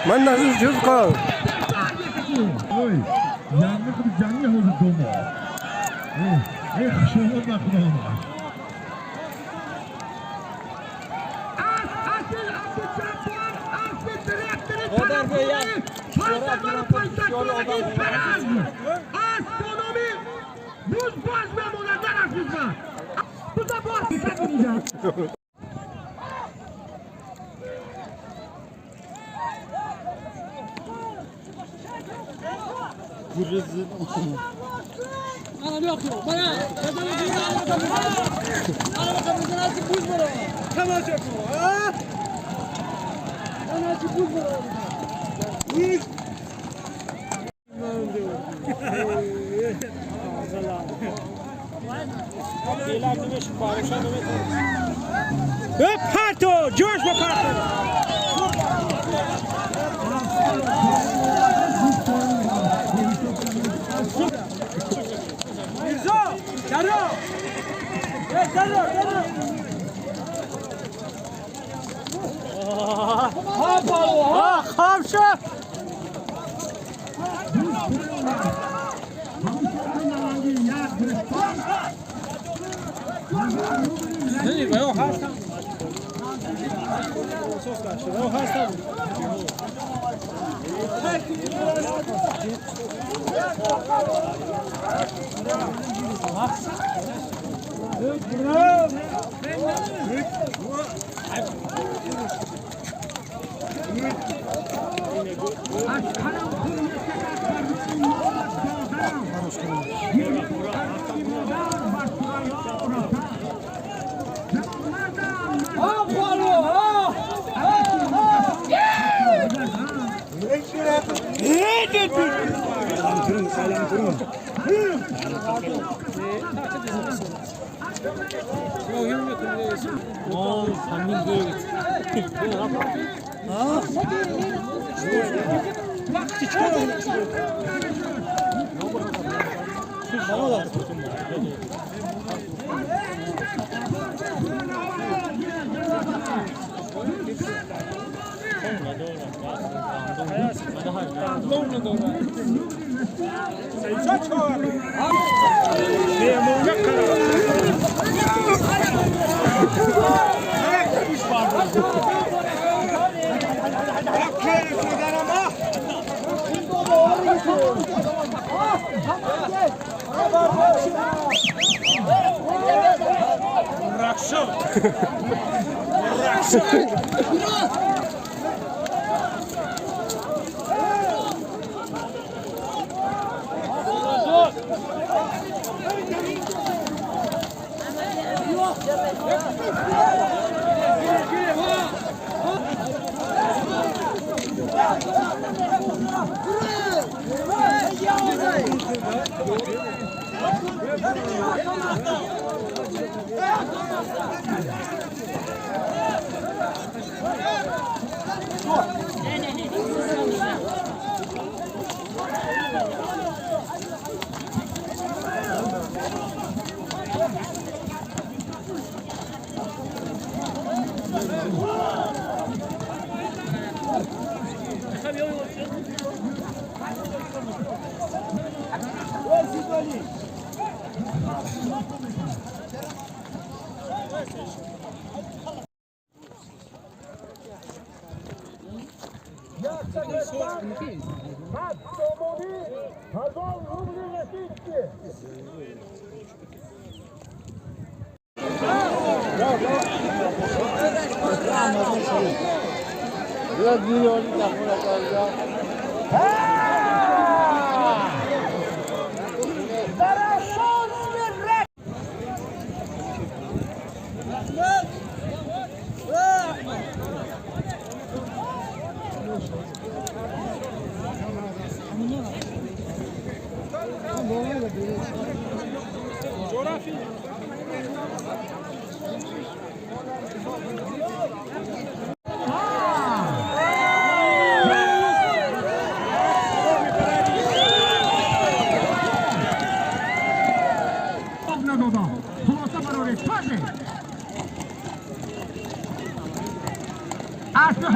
Man nasıl çocuklar? Yanlış bir canlı oldu domo. Şöyle bakma. Kadar be ya. Astronomi buz baz memolardan hakkında. Bu da bu hakkında. Bana ne yapıyor? Bana. Kazanı değil ana bakalım nasıl buz var ona. Tamam çok mu? Ha? Ana açık buz var ona. Buz. Hop Parto! George Parto! Mirza! Yarı! Gel yarı! Ha Paulo! Ha Hamşa! Değil mi? Yok hasta. Sos kaçtı. Yok hasta.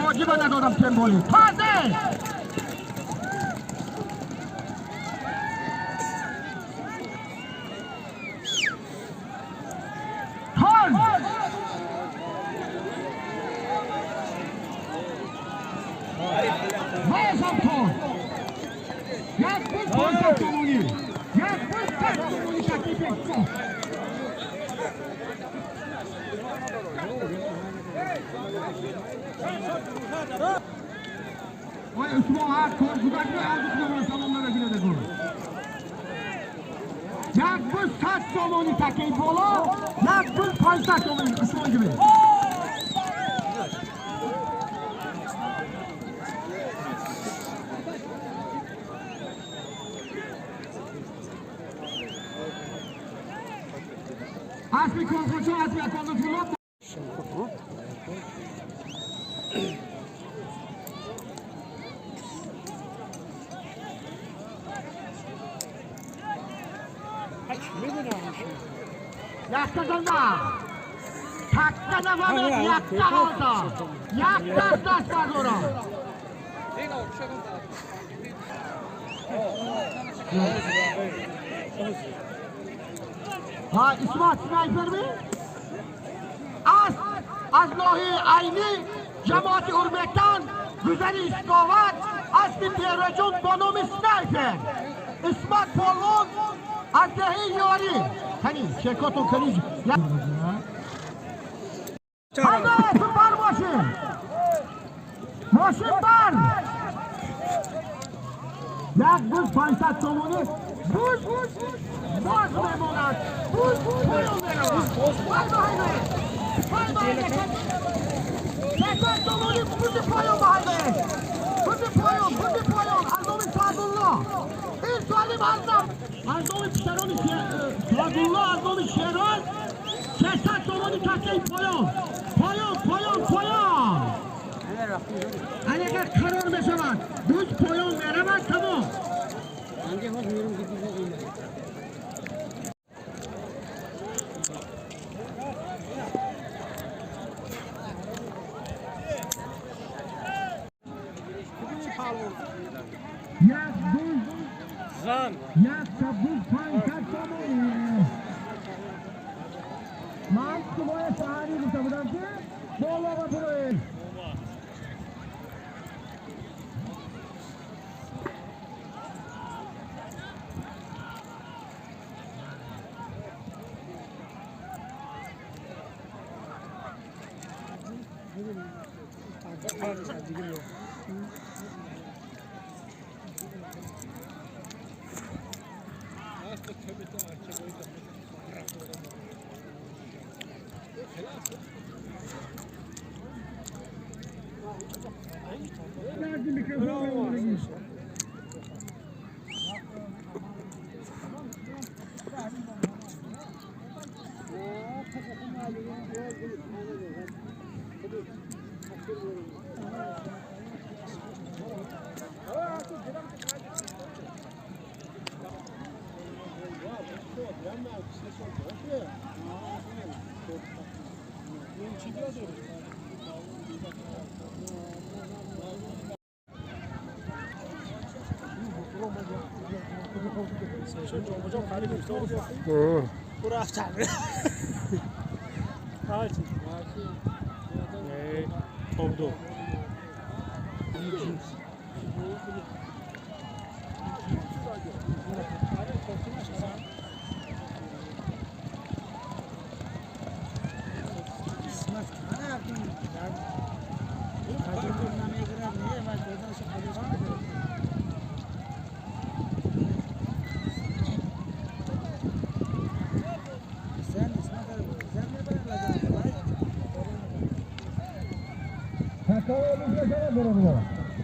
حاجی من ندادم تنبولی تازه تاز وایسم تاز یک بود پانسد تومونی یک بود 100 تومونی تکلیف است وای اسمو هر کار کودک نه از اسمو سلام نگیره دکو یک بود 100 تومونی تکلیف بالا یک بود 500 تومونی اسمو گیره اسمی کنفرانسو اسمی اکانو فولاد Yakta ganda. Takta da var, yakta olsa. Yakta das var ora. Ha İsmail sniper mi? Az lohi ayni cemaati hürmetten güzel iskavat asli terörcün bonomi sniper. İsmail Pollon از دهه یاری کنی شرکاتون کنی حالا تو بر ماشین بر یک بوز 500 تومونی بوز باز بماند بوز پایان برود پایان 500 تومونی بوز پایان بهده بوز پایان از نام سعدالله این سوالی مردم از نام پیشتران سعدالله از نام شیراز 600 تومانی تکه پایان اگر قرار بشود دوز پایان برود تمام یک تبدیل 500 تومانی من صبح سحری گفته بودم که بالا با بروید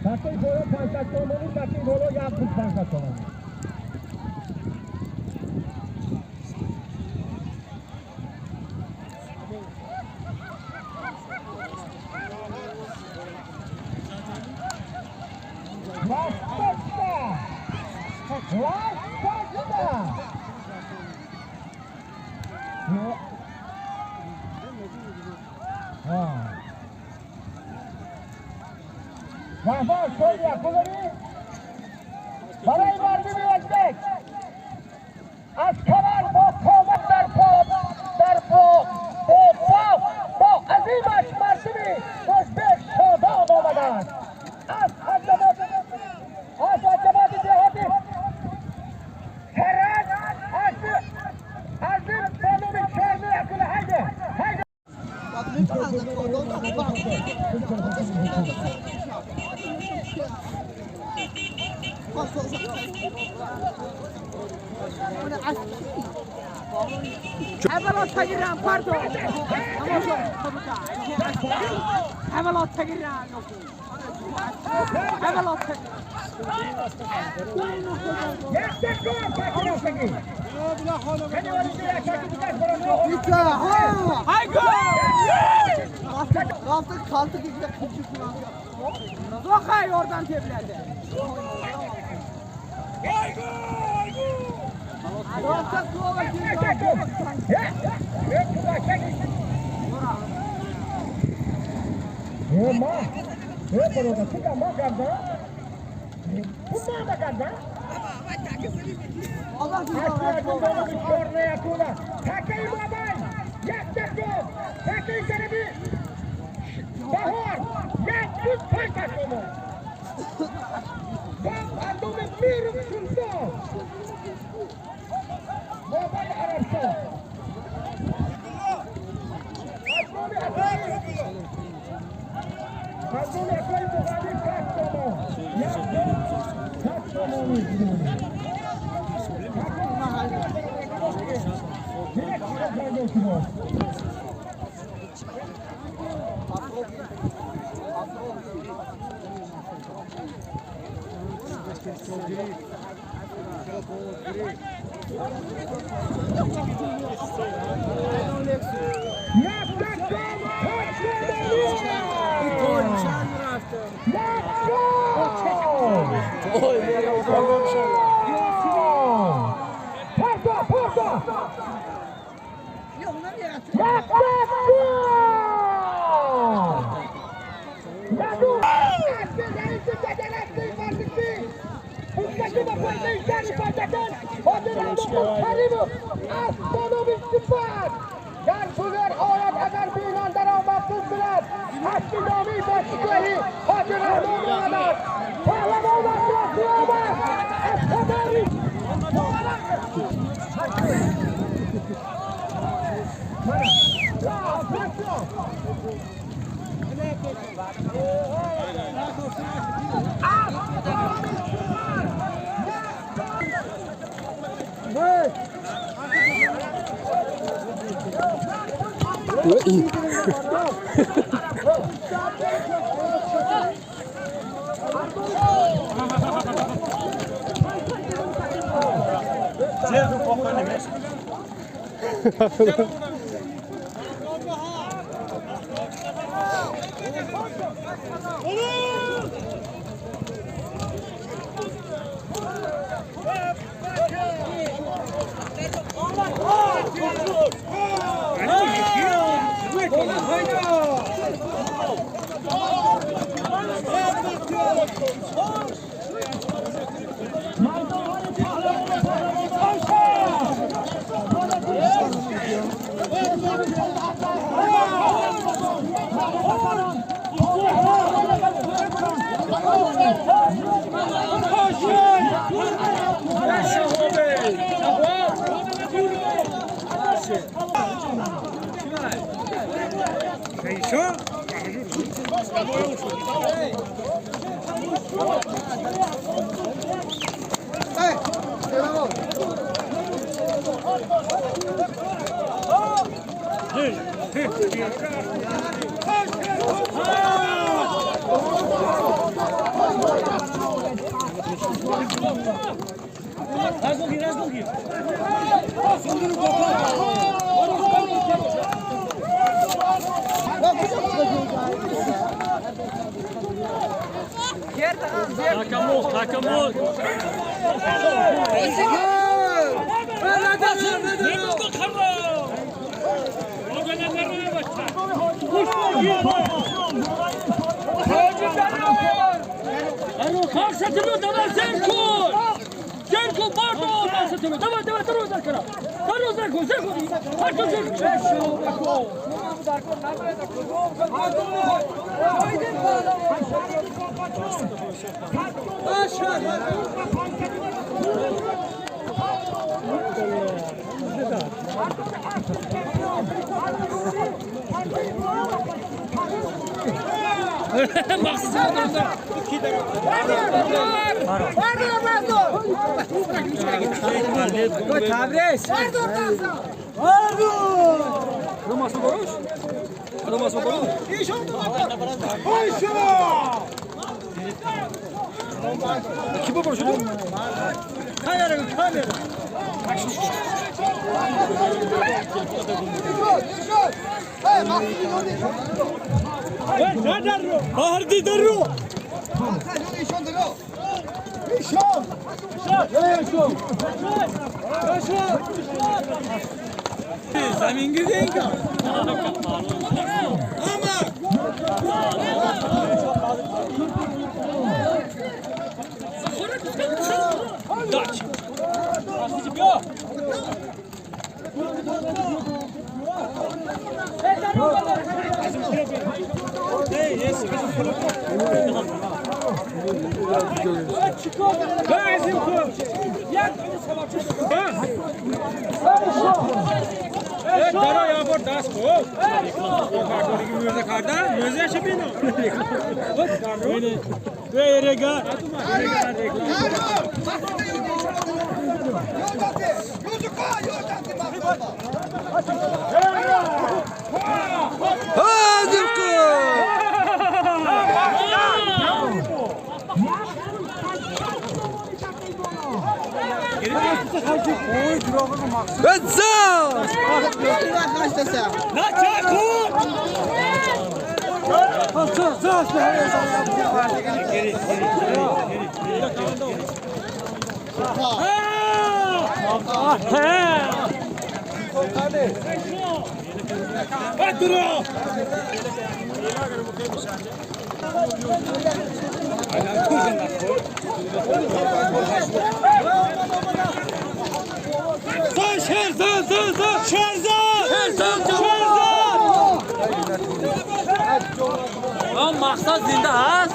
Takil boyu 500 تومانی takil boyu yaptık 500 تومانی Rahman söyle kulları. Baraj vardı mı Özbek? Askalar bu kovmak darpo. Bu azim aşk marşı mı? Özbek şoda olmadan. Az acaba cihadi. Herrat azim sonunu çözme yakını haydi. Hemen giren pardon. Hemen giren. Kaldı gidiyor. Sokay oradan teblerde. Hadi Maksatımı давай Зенко! Зенко, Марко, maksatımı. Давай, дорогу Заркара. Дорогу Зарко, Зенко. Марко, Зенко. Bahardi darro. Zamin gideyin ka. Daç. Daro ya bor das ko. Kakori ki müze karda, müze şapino. Verega. Lan maksat zinde az.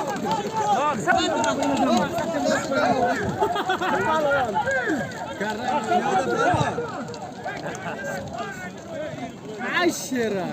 Aşırı.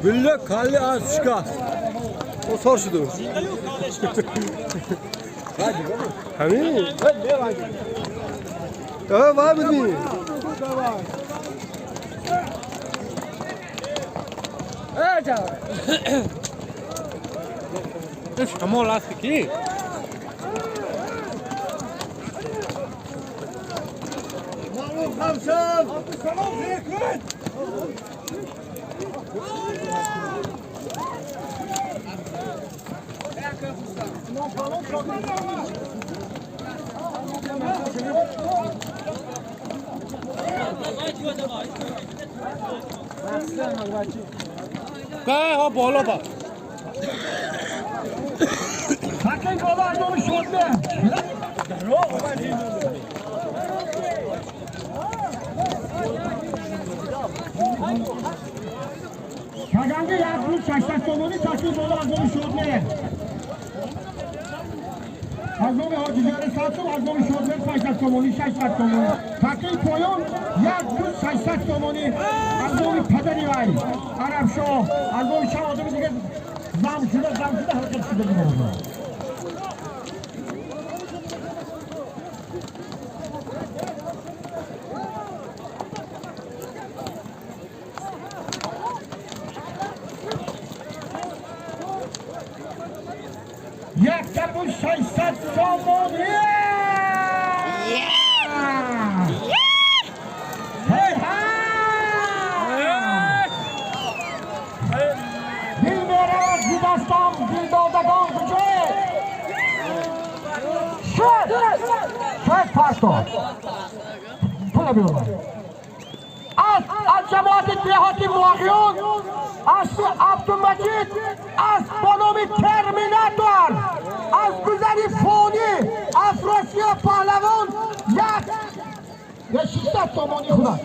Gülle kalli az çıkar. O sorşudur. Hani? Daha var mı? بچه شما لاست کی؟ معروف همشم سلام زیر کن که ها بالا با حکیم بالا ارزومی شده Kaganga yakın şaşta somoni takip bola ارزومی شده ارزومی حاجیگار ساتون ارزومی شده 500 somoni 600 somoni takip پایان یک 600 somoni ارزومی پدری وای عرب شاه ارزومی شاه آدمی دیگه زم شده حرکت شده دیگه یک کپون 600 somoni شاید پاس داد پول بیارم از جماعت دهاتی مواقعون از عبدالمجید از بانومی ترمیناتور از گذری فونی افراسیاب پهلوان یک 600 somoni خدا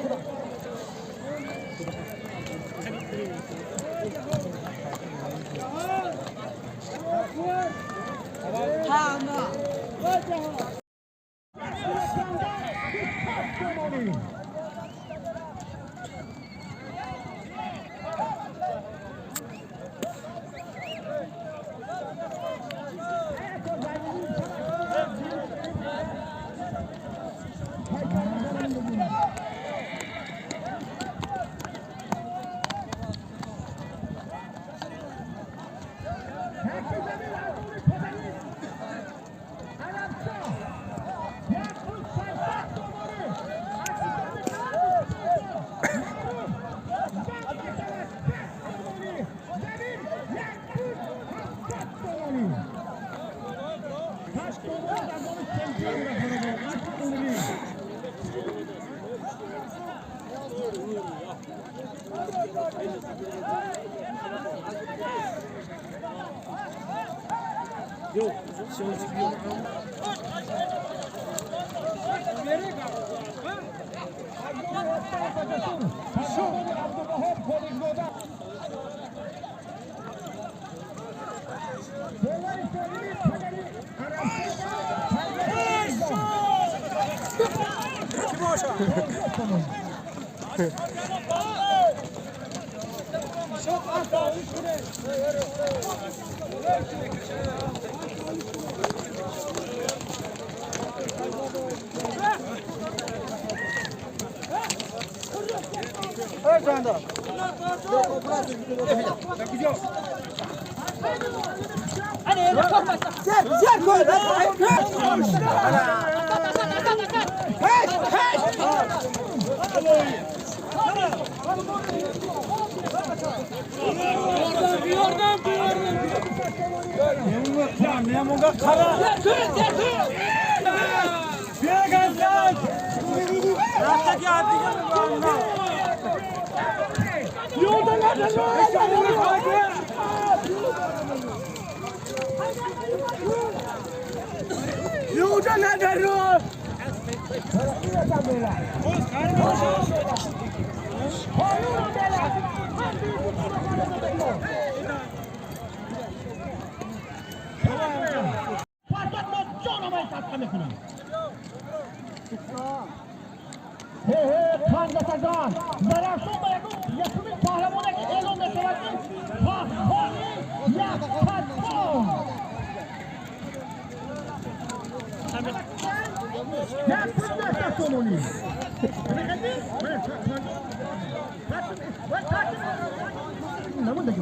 نمونده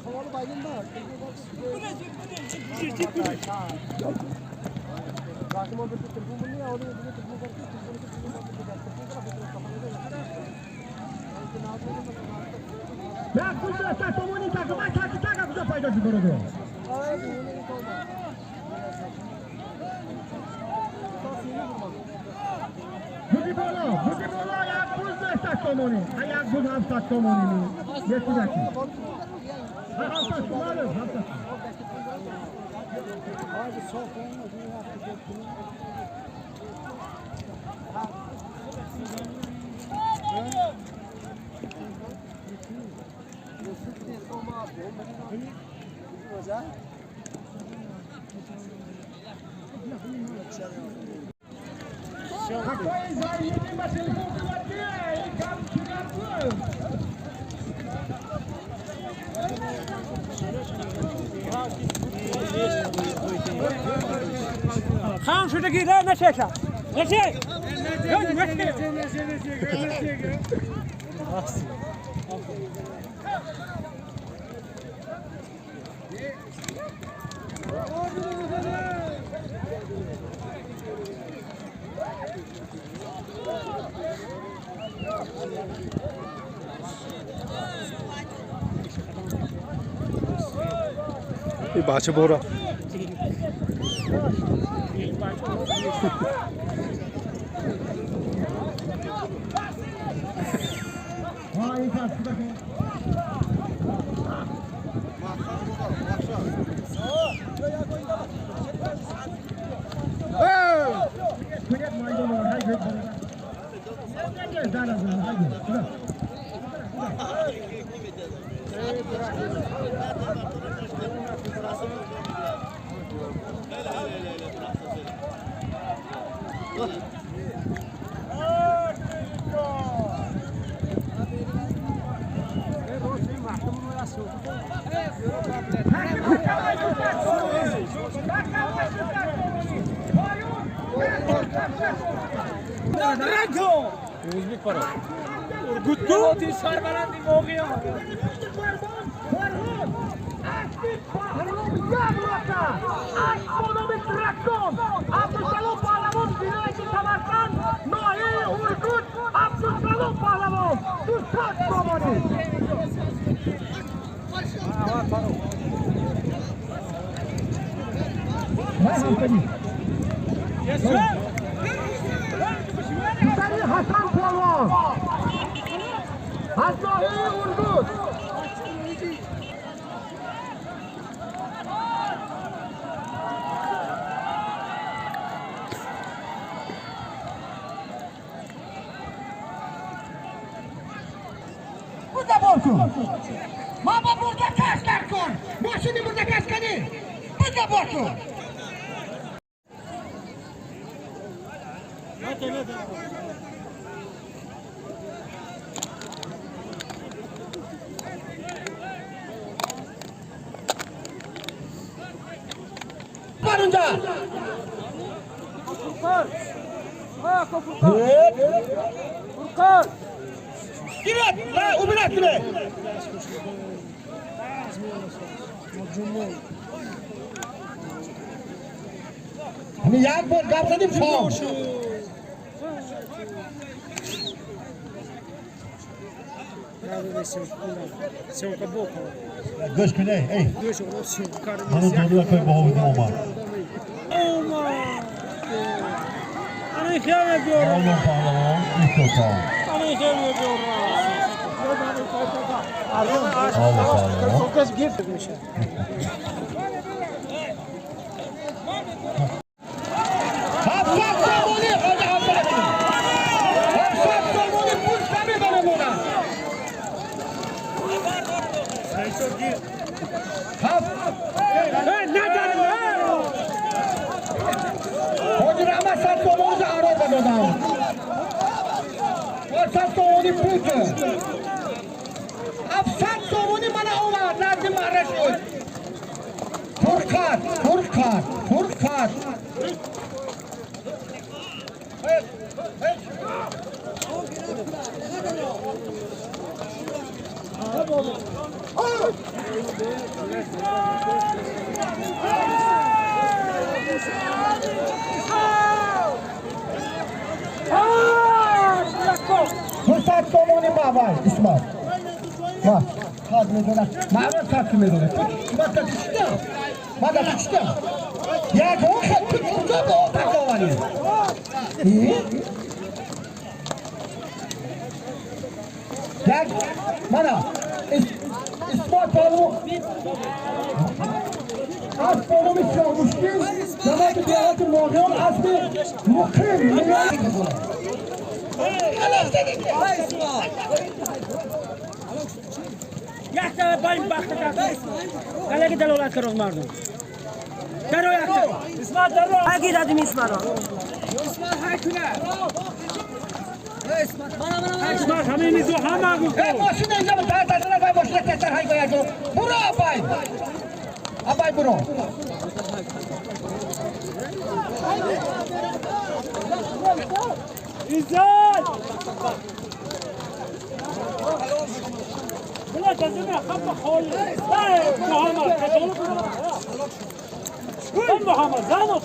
Havalı baygın da. Ya kuzda ta tomoni ta kama ta ta kuzda payda ziborodo. Budi bolo ya kuzda ta tomoni. Ayak bud hafta tomoni ni. Yetudaki. Hafta tomoni hafta. Abi soğuk olmaz. Rapaz, aí tem bastante ponto aqui, hein? Cabo tirado. خان شو تجي لا نشيشة نشي Bir bahçe bora. Vay karşıda. Kuyak maydanoz hay gök bana. Gel daha lazım hadi. Şuna. Uzbek para. Urguttu di sarbalan di mogia. Yes sir. Hasan Polvon. Aslohi Urgut. Burada borku. Mama burada kaskar kor. Boşunu burada kaskani. Burada borku. Barınca. Furkan. Ha Furkan. Furkan. Giret. La ubirat bile. Hani yak bol kapsadım şom. Göz güney, ey. Hani doğruya koy bu havuzu Omar. Ana ihtiyar ediyorum. Oğlum pahlavon, ilk defa. Ana ihtiyar ediyorum. Oğlum pahlavon. Hafsat Somoni, hadi hafsat. Hafsat Somoni, pul tabi bana buna. Hoca Ramazan Somoni Avrupa dodam. Hafsat Somoni pultu. Hafsat Somoni mana ola, Nazım Araşoy. Furkan. فرصت سامانی باور اسمت ما خواهد میدونه معرض خواهد میدونه ما تا کشتم ما تا کشتم یک اون خط کجا با تکاوری یک مانا اسمت پالو از پالو میشم مشکل زمان که دیالات موقعان اصلی مقیم یک تا بایم بخت کرد کلاگی دلالت کرد مردم درو یک تا اسمت درو اگه دادیم اسمت اسمت همه نیزو همه گفت ماشین اینجا با تایید تازه نباید ماشین کسر های باید برو آبای برو ایزاد بلا تزمه خب خال محمد کدوم کن محمد زانو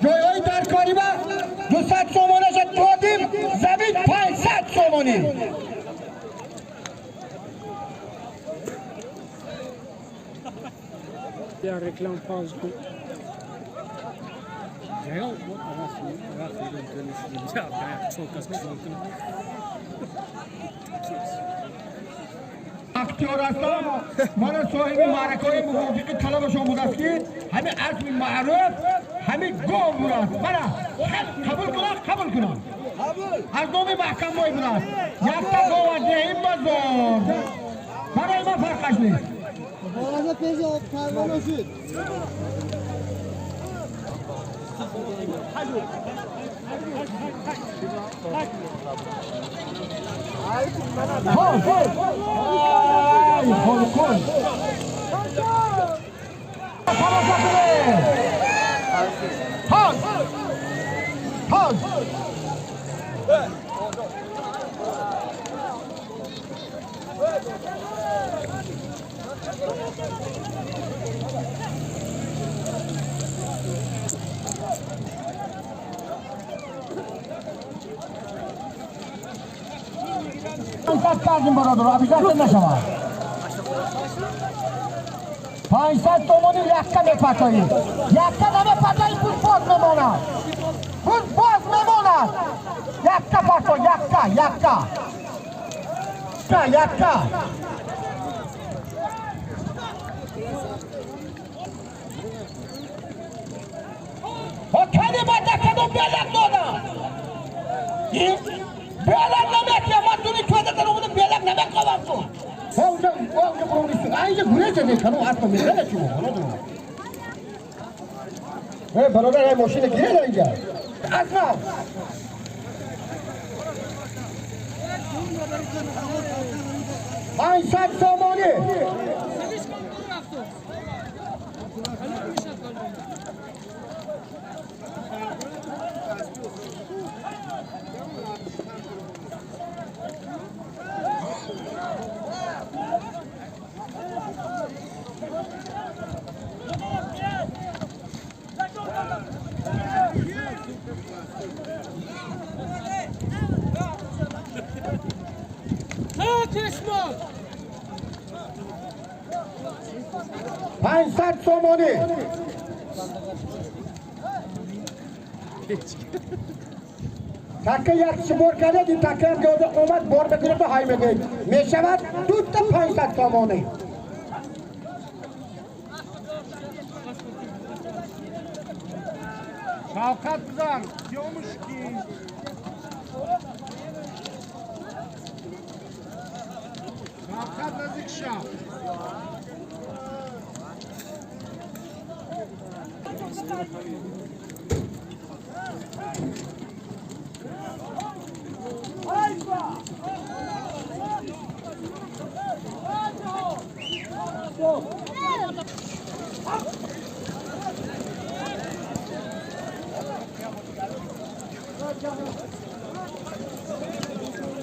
جایهای در کاری با 200 سومانش دادیم زمین 500 سومانی یا reklam pause کو جاو اختیار هستم من صاحب معرکه موافق طلب شما بود است که همین عزم معروف همین گام بود است من قبول کنم از نام محکم بای بود است یک تا گام از نهیم بزار برای من فرقش نیست بارانه پیش پروانه شد کردیم برادر ابیزت نشما 500 تومانی یکتا میپتایی یکتا نمیپتایی پول باز میماند پول باز میماند یکتا پتو یکتا با کنی با دکتون بیلک دادم بیلک نمیکنم من دونی توی دکتون بودم بیلک نمیکنم تو اونجا برو نیستم اینجا گریزه میکنم اصلا میکنه چی برادر برادر این ماشین گیره اینجا اصلا 500 سامانی اسمت 500 سامانی تکه یک شبور کرده این تکه هم که اومد بار بگیره تو های میگه میشود دو تا 500 سامانی Şavkat Buzan diyormuş ki Şavkat Nazikşah.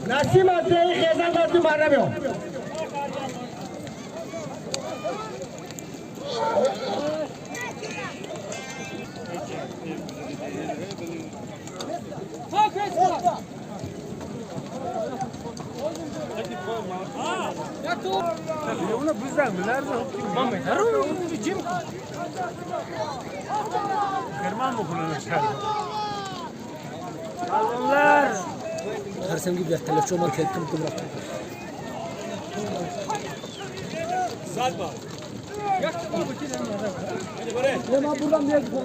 Nasim Azrail Khezan Gazdi Marramio. Ona bizden mi? Nerede? Mami, nerede? Kim? Kerman mı kullanıyor? Allah'lar! Tersem gibi yaklaşık çoğuma kelkim kıvrak. Salma. Hemen buradan bir yer gidelim.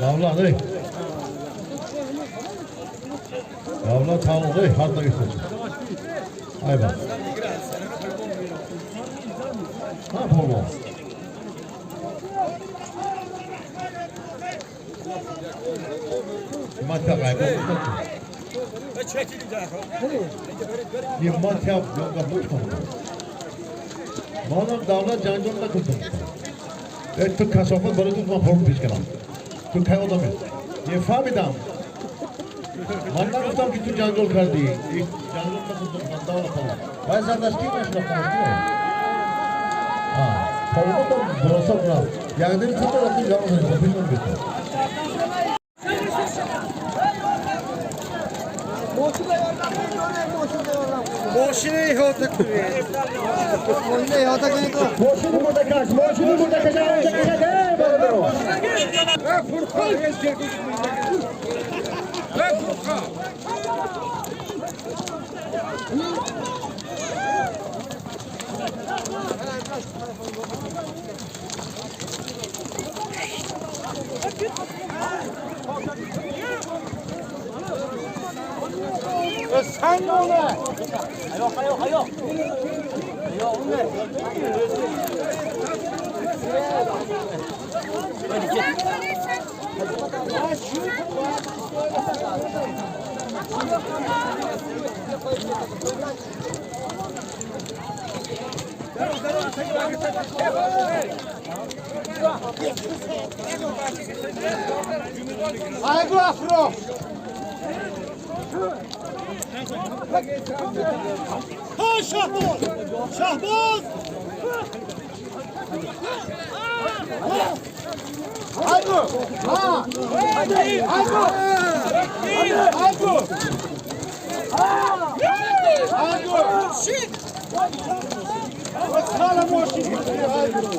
Davla ey. Davla tamam ey. Hatta gitsin. Ay bak. Ha polo. Mata kaybı. Ye mata yok kabul etmem. Madem davla canjonda kıldım. Tu kasofun böyle tutma form pişkana. Tu kay odam. Ye famidam. Mandan ustam ki tu janjol kar di. Janjol ka kıldım davla falan. Vay zardaşki mi şuna konuştu? Ha. Formu da burası bura. Yani bir tane de yalnız bilmem bitti. Boşuna ihata kuruyor. Boşuna ihata kuruyor. Moşini burada kaç. Moşini burada kaçar. Gel bana. Furkan! Furkan! Sen ne oluyor? Hayo. Haydi Afro. Ha Şahboz! Şahboz! Haydi. Ha. Haydi. Haydi. Haydi. Sana moşini. Haydi.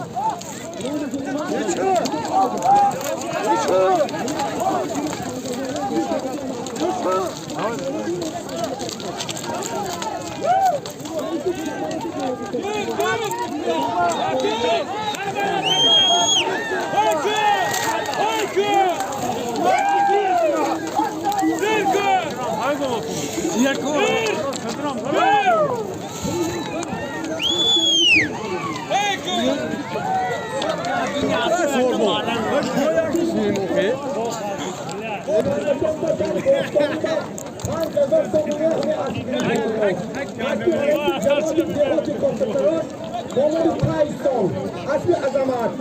Asli azamat.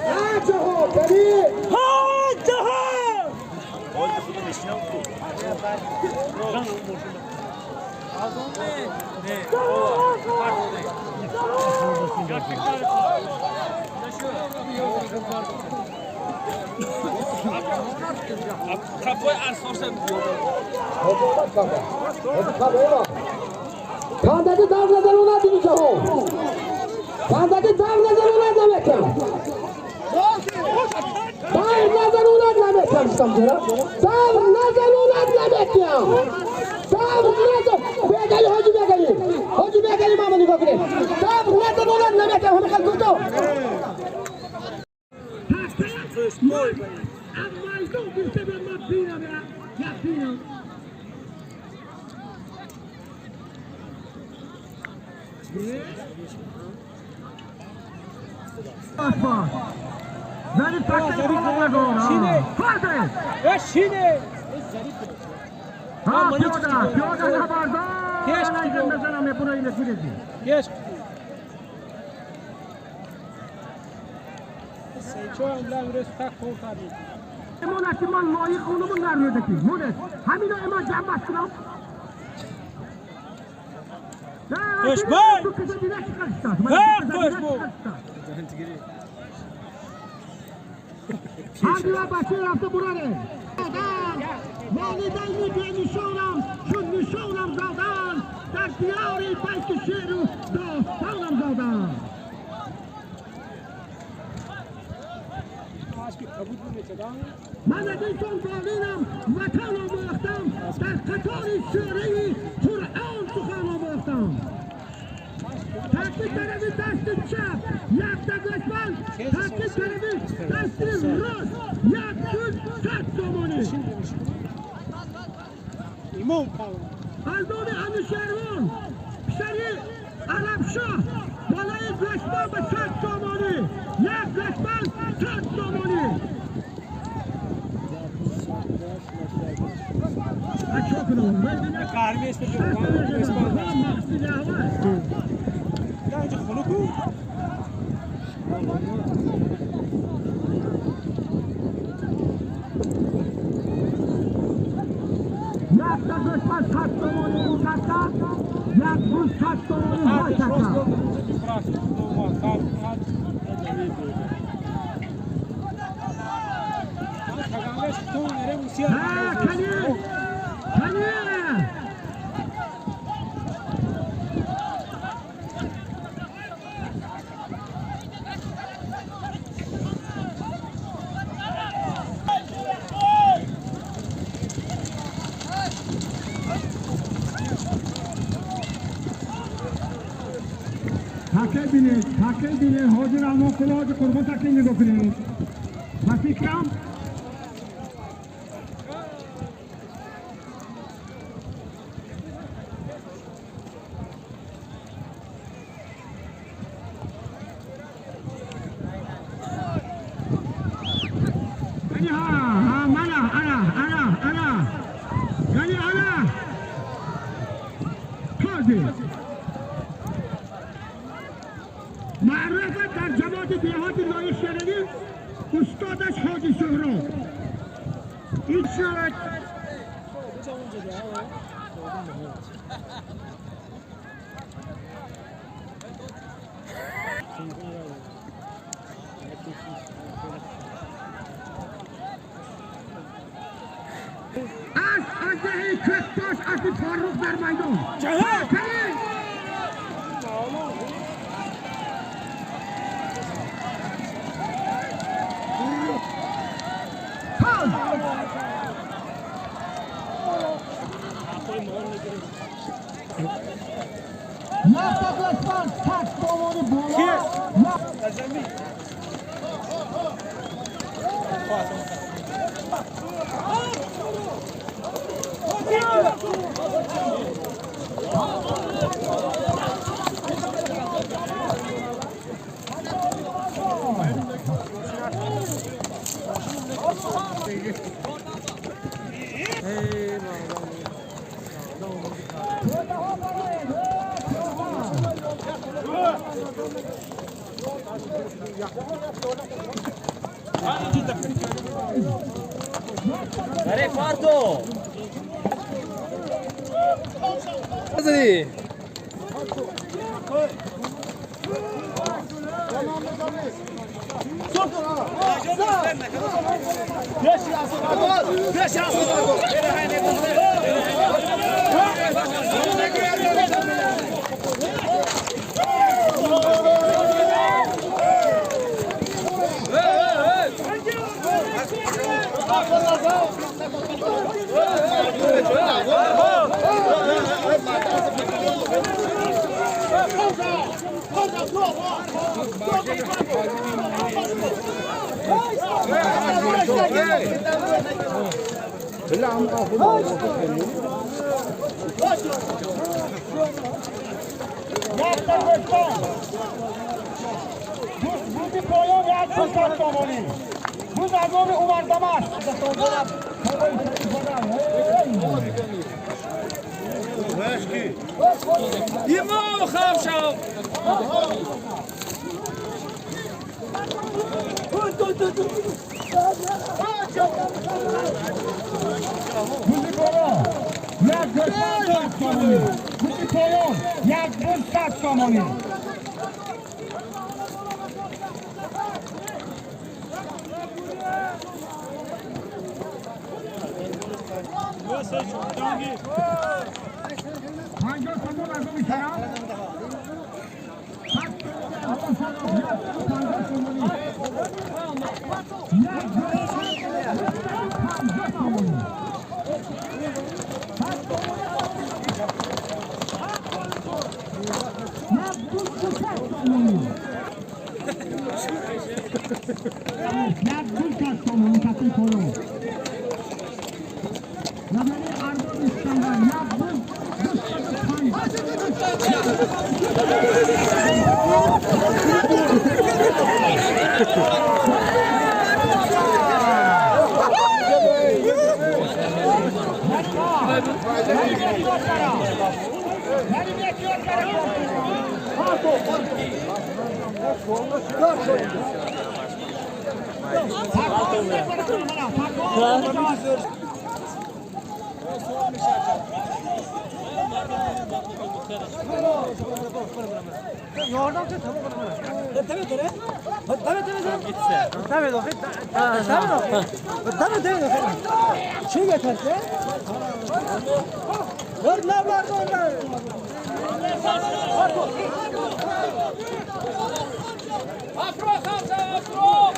Ajaho, bari. کفای اساسا خاندaki dav nazar ona dinleyeceğim o. Khandaki dav nazar ona demektim. Dav nazar ona demektim istemdiler. Dav nazar ona demektim. Dav nazar. Begeli hocu begeli mama niko kire. Dav nazar ona demektim. Hame kal kuto. Amma yok bir sebep mapina be. Yapina. Very practical goal. Hadi. Şine. Ha, Pioda habardar. Geç. Mesela me burayı getirdi. Geç. Emon Akiman layık olumun nerede ki? Mudet. Hamino Emon cambasına. Düşman! Ver düşman! Hadi ve başı yaptı buraya. Valideyni diye nişanam, şu nişanam zadan. Der diyari belki şiru, dostanam zadan. من از این چون بالینم وطن آموختم در قطار شوری قرآن سخن آموختم تحقیق طرفی دست چپ یک دقیقان تحقیق طرفی دست راست یک دوز 100 تومانی الدون انوشیروان پسری عربشاه بالای گشتان به 100 تومانی یک گشتان 100 تومانی çok önemli. Kahve istedim. Ya önce konu Jak ta wyspa z Kastomoni Bukata, jak bus Kastomoni Wojtaka. Take bine, hoca Ramon Kulağı kurban takini götürün. Hasikram. معرفت در جماعت دیهات لایق شنیدی استادش حاجی سهراب این شد از دهی کتاش اصلی فاروق در میدان Yaklaşman kaç bomonu boğar. Dare quarto! Così! Buzi pojon jak pustak to moli. Buz azovi Umar Damas. Imam Khavsham. Buzi pojon jak pustak to moli. Buzi pojon jak pustak to moli. Hangi sabun azovi sana? Afro Khavsham, Afro.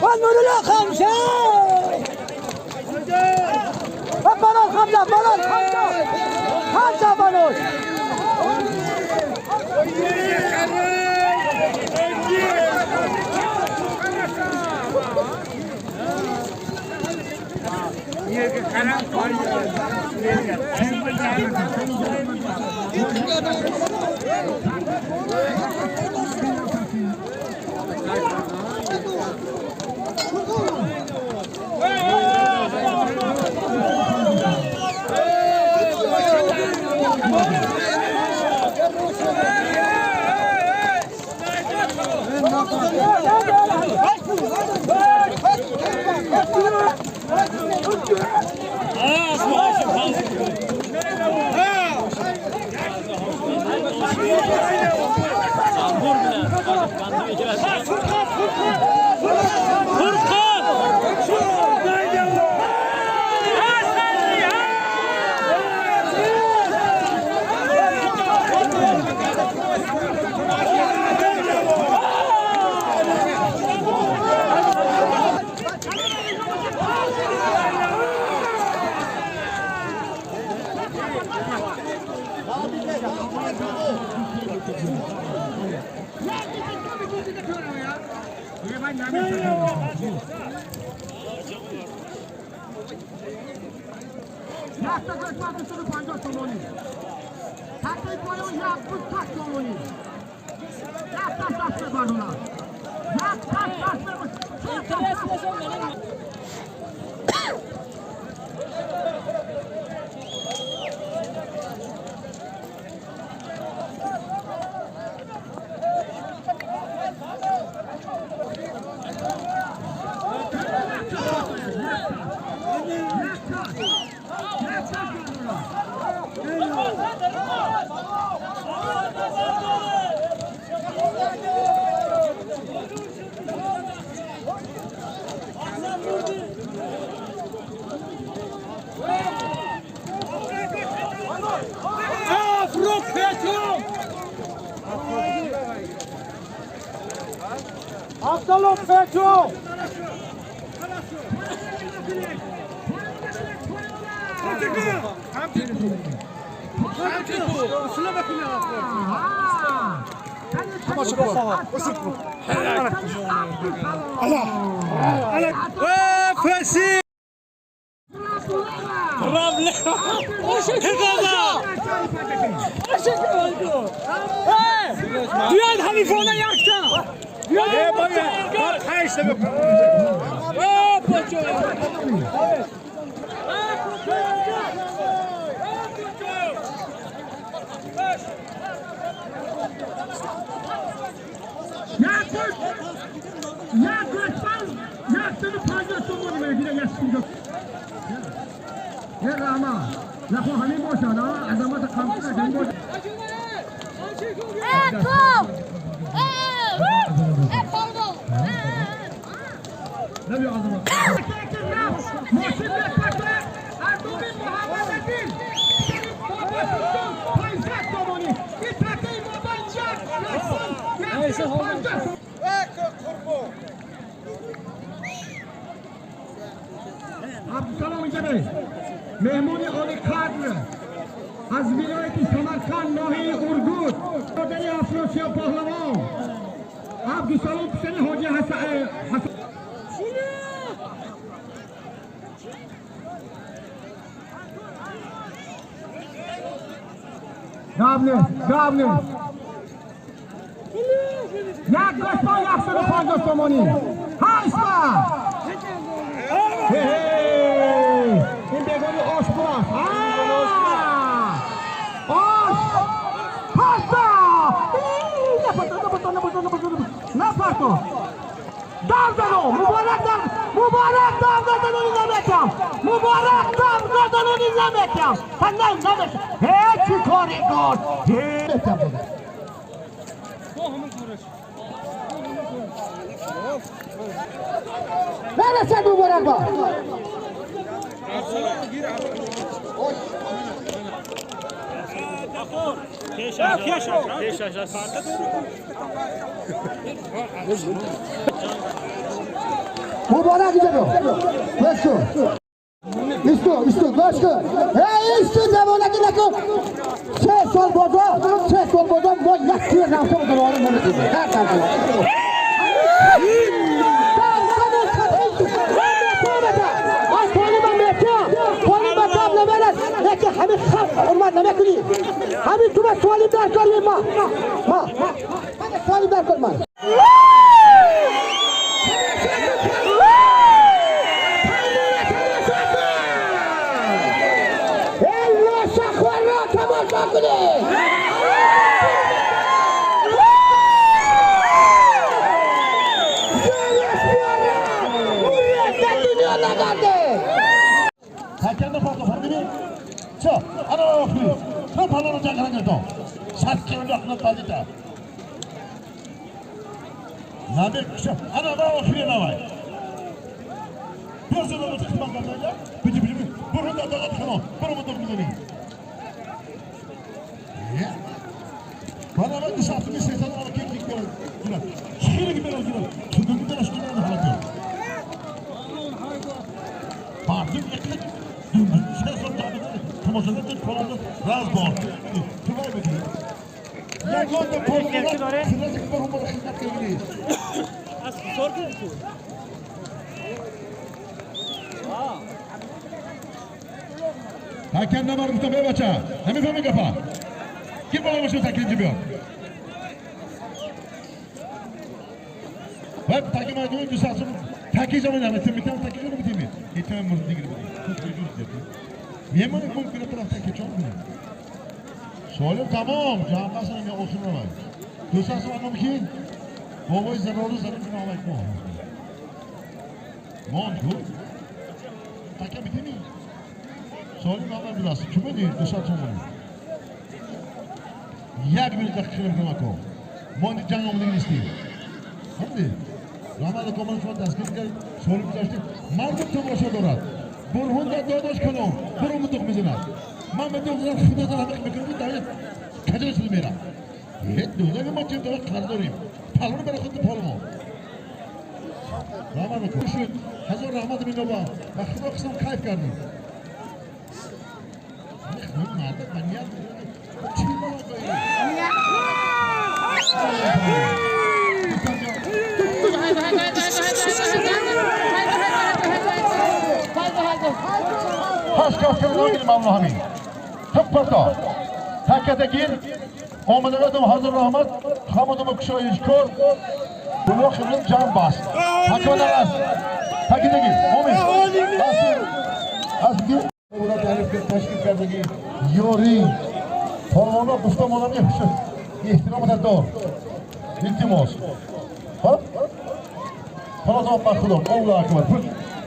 Balon Khamsa. Balon Khamsa, balon Khamsa. Khamsa balon. Afro Petro! Absalom Petro! Fesi! Ramle! بیاد حریفانه یکتا بیاد باید هشت بکن عبدالسلام جبه مهمون عالی قدر از ولایت سمرقند ناحیه ارگود برادری افراسیاب پهلوان عبدالسلام پسر حاجی حسن گابنه یک گشتا 150 تومانی هشتا این بگونی آش براش آش هشتا نپرتو دم زنو مبارک دم زدنونی نمیکنم مبارک دم زدنونی نمیکنم تا نمیکنم هیچی کاری کن برسد مبارک با مبارک جلو استو باش کن استو زمانتی نکن 3 سال بازار با یک تیر نفته و دوباره نمیتونه همین خلق حرمت نمیکنی همین تو به سوالی در کاری ما سوالی در کار من این شخوار را تماشا کنی چه؟ آره آخری تو پالو رو جنگل گردم 7 کیلو اخنات بازیتا نبی چه؟ آره آخری نوای بیازه رو تخمام کردن یا؟ بیجی برو دادات کنم برو مدر میزنی bana ben dışarıda bir şeytan olarak keklik böyle girer şehire gibi böyle girer tüdümden aşkına ne halde Partim ekmek dümdüz sen sonra Tomosa'nın polanı raz bağır. Tümay mı diyor? Yakında polanı sıracık bakımda hizmet ilgili. Sordu mu? Hakem ne var Mustafa Baça? Hemen hemen kafa. Kim bana başına takınca bir Bak takım aydın düzelsin. Takıcı mı ne? Tüm takıcı mı bitimi? Hiçbir muzlu değil bu. Niye bana mümkün taraf takıcı olmuyor? Solim tamam. Cambasına ne olsun ama. Düzelsin anlamı ki. Boğaz zararlı zararlı ne olacak mı? Montu. Takım bitimi. Solim ama biraz. Kime değil? Düzelsin onu. Yak bir takışını kırmak o. Montu canlı istiyor. Hadi. Ramada komandan dasgirga so'rib tashdi. Mardi tomosha do'rat. Burhunda dodosh kalom. Burumuduq mizina. Mamadovlar xudodan haq mikrobi dayat. Kajal silmera. Het do'zaga machim da qardorim. Palon bara xuddi palon. Ramada ko'shu hazor rahmat minova. Va xudo qisam kayf kardim. Men mardi maniyat. Chilma Haskafkın oyun mamluhami. Tıpparta. Takkatekin. Omadagadım hazır rahmat. Hamudumu kuşayı şükür. Bunu xibrin can bas. Hakvanalar. Takkatekin. Omin. Asgir. Buna tarif teşkil kardagi. Yori. Polvona Mustamo'dan yapışı. İhtiram eder doğru. İltimos. Hop. Falan zaman bakılım. Allah'a akbar.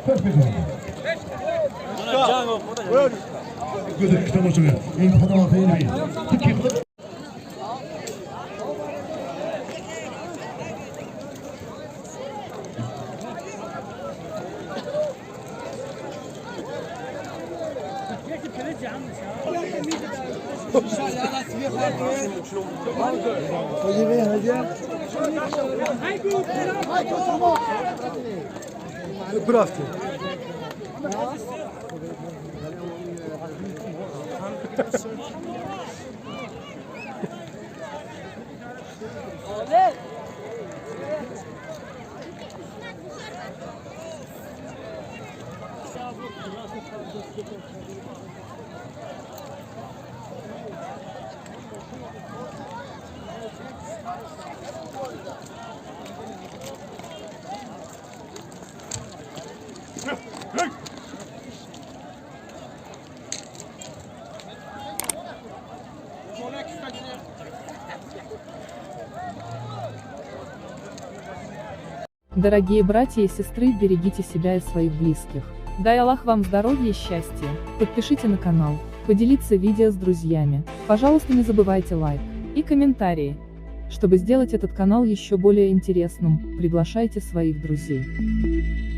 Pır bir Güzel işte boşuna. En fazla altayını bir. Tık yıkılıp. Bıraktı. Дорогие братья и сестры, берегите себя и своих близких. Дай Аллах вам здоровья и счастья. Подпишите на канал, поделиться видео с друзьями. Пожалуйста, не забывайте лайк и комментарии. Чтобы сделать этот канал еще более интересным, приглашайте своих друзей.